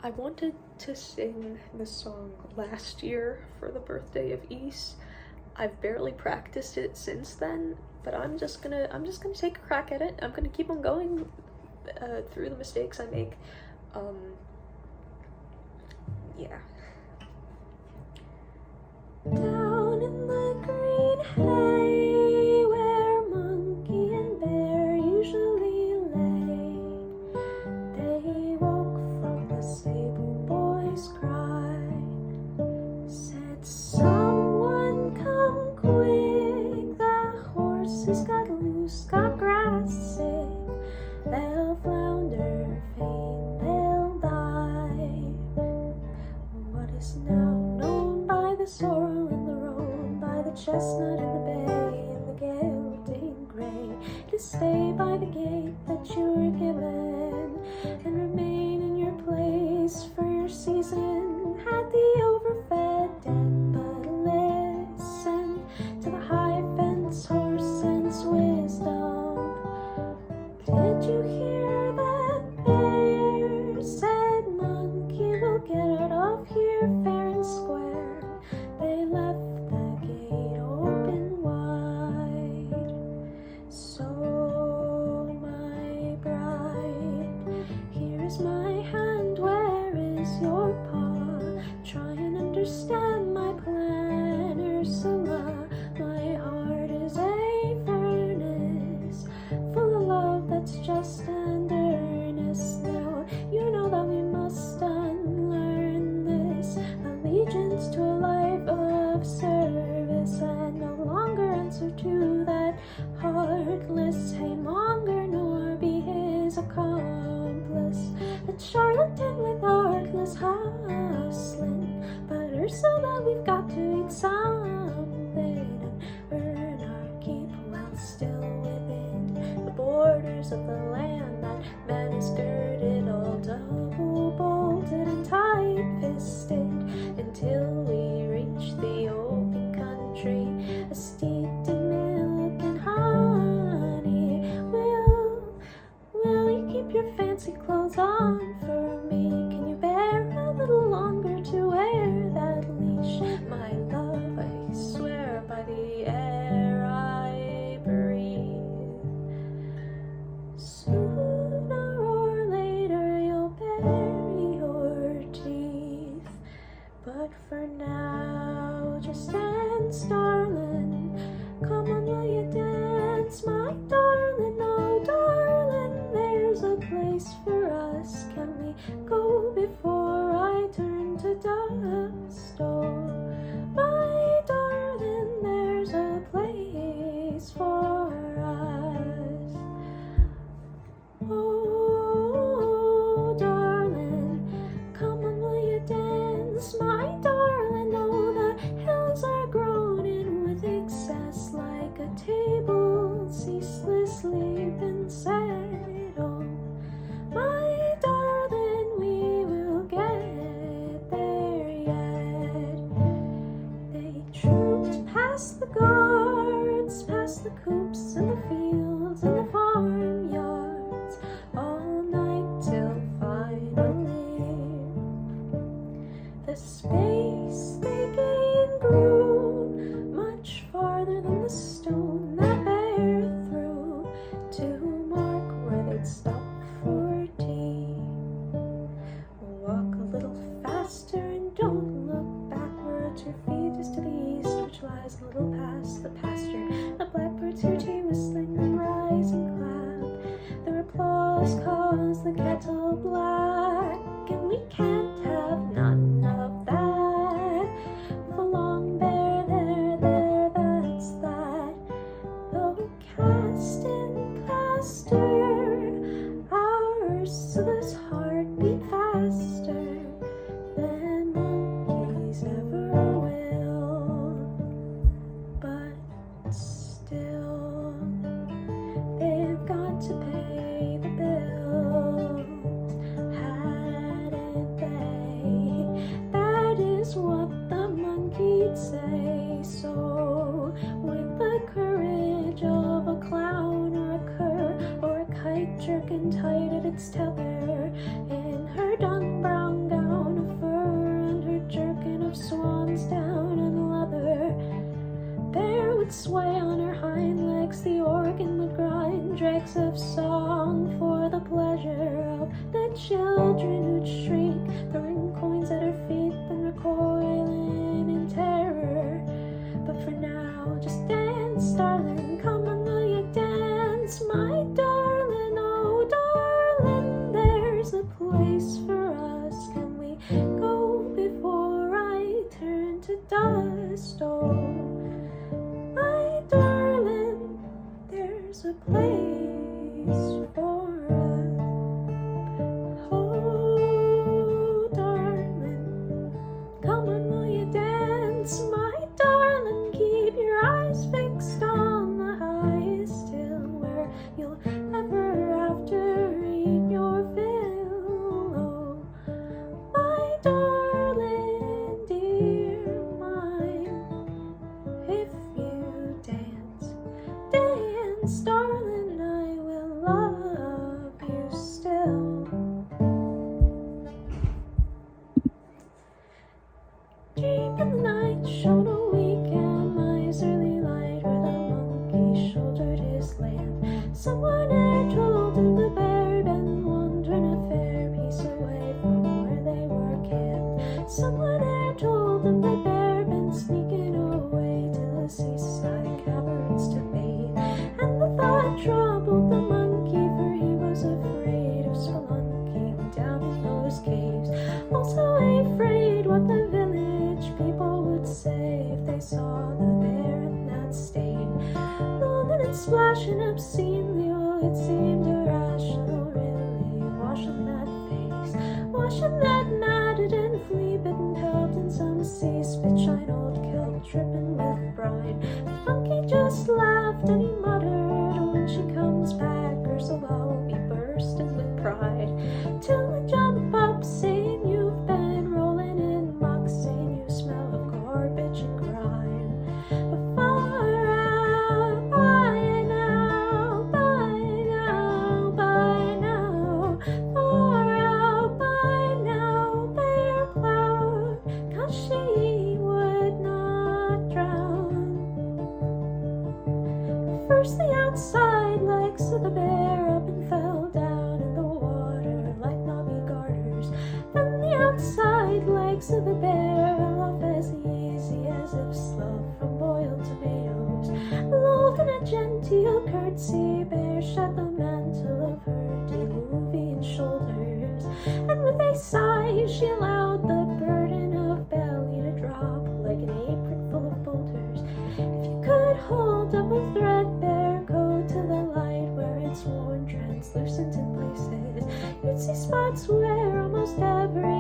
I wanted to sing this song last year for the birthday of East. I've barely practiced it since then, but I'm just gonna take a crack at it. I'm gonna keep on going through the mistakes I make. Yeah. Down in the green hay, where monkey and bear usually lay, they woke from the sable boy's cry. Said, "Someone come quick, the horses got loose, got grass sick. They'll flounder, faint, they'll die." What is now known by the sorrel in the roan, by the chestnut in the bay, and the gelding gray, to stay by the gate that you were given, and remain in your place for your season. Had the overfed dead but listen to the high fence horse sense wisdom. Did you hear that bear said, "Monkey will get out of here fair and square"? They left the gate open wide. So my bride, here is my hand, where is your paw? Try and understand my plan, Ursula. My heart is a furnace full of love that's just and earnest. Now you know that we must unlearn this allegiance to a life of service, and no longer answer to that heartless haymonger, nor be his accomplice, that charlatan with artless hustling. But Ursula, we've got to eat something and earn our keep while still within the borders of the land that man is girded, all double bolted and tight-fisted, until we reach the open country, steeped in milk and honey. Will you keep your fancy clothes on for me? Can you bear a little longer to wear that leash? My love, I swear by the air I breathe, sooner or later you'll bury your teeth. But for now, just dance, darling. Come on, will you dance, my darling? Oh, darling, there's a place for us. Can we go before I turn to dust? Oh, my darling, there's a place for us. Oh, darling, come on, will you dance, my darling? Oh, the hills are groaning with excess, like a table ceaselessly been set. Oh, my darling, we will get there yet. They trooped past the guards, past the coops and the fields and the farmyards, all night till finally the space they gained grew much farther than the stone that bear threw, to mark where they'd stop for tea. Walk a little faster and don't look backwards. Your feet is to the east, which lies a little past the pasture. The blackbirds hear tea whistling and rise and clap. Their applause calls the kettle black, and we can't have none of that. With a long bear there, that's that. Though cast in plaster, our Ursula's heart beat faster than monkeys ever will. But still, they've got to pay the bills, hadn't they? That is what the monkey'd say. So, with the courage of a clown or a cur or a kite jerking tight at its tether, in her dun brown gown children who'd shriek, throwing coins at her feet, then recoiling in terror. But for now, just dance, darling, come on, will you dance, my darling, oh darling, there's a place for us, can we go before I turn to dust? Oh, my darling, there's a place for us. Oh, darling, come on, will you dance, my darling, keep your eyes fixed on the highest hill where you'll ever have to read your fill. Oh, my darling, dear mine, if you dance, dance, darling, I will love you still. Deep in the night shone a weak and miserly light where the monkey shouldered his lamb. Someone had told him the bear had been wandering a fair piece away from where they were camped. Someone had told him the bear had been sneaking away to the seaside caverns to bathe. And the thought troubled the monkey, for he was afraid of spelunking down in those caves. Also afraid what the village people would say if they saw the bear in that state, moaning and splashing obscenely. Well, it seemed irrational, really, washing that face, washing that matted and flea-bitten pelt in some sea-spit-shine old kelp dripping with brine. The monkey just laughed and he muttered, when she comes back, Ursula will be bursting with pride, till I jump up saying you've been rolling in muck, saying you smell of garbage and grime. But far out by now, by now, by now, far out by now, bear plowed, 'cause she would not drown. First the outside legs of the bear up and fell down in the water like knobby garters. Then the outside legs of the bear fell off as easy as if slough from boiled tomatoes. Lulled in a genteel curtsy, bear shed the mantle of her diluvian shoulders, and with a sigh she allowed the burden of belly to drop like an apron full of boulders. If you could hold up a threadbare coat to the light where it's worn translucent in places, you'd see spots where almost every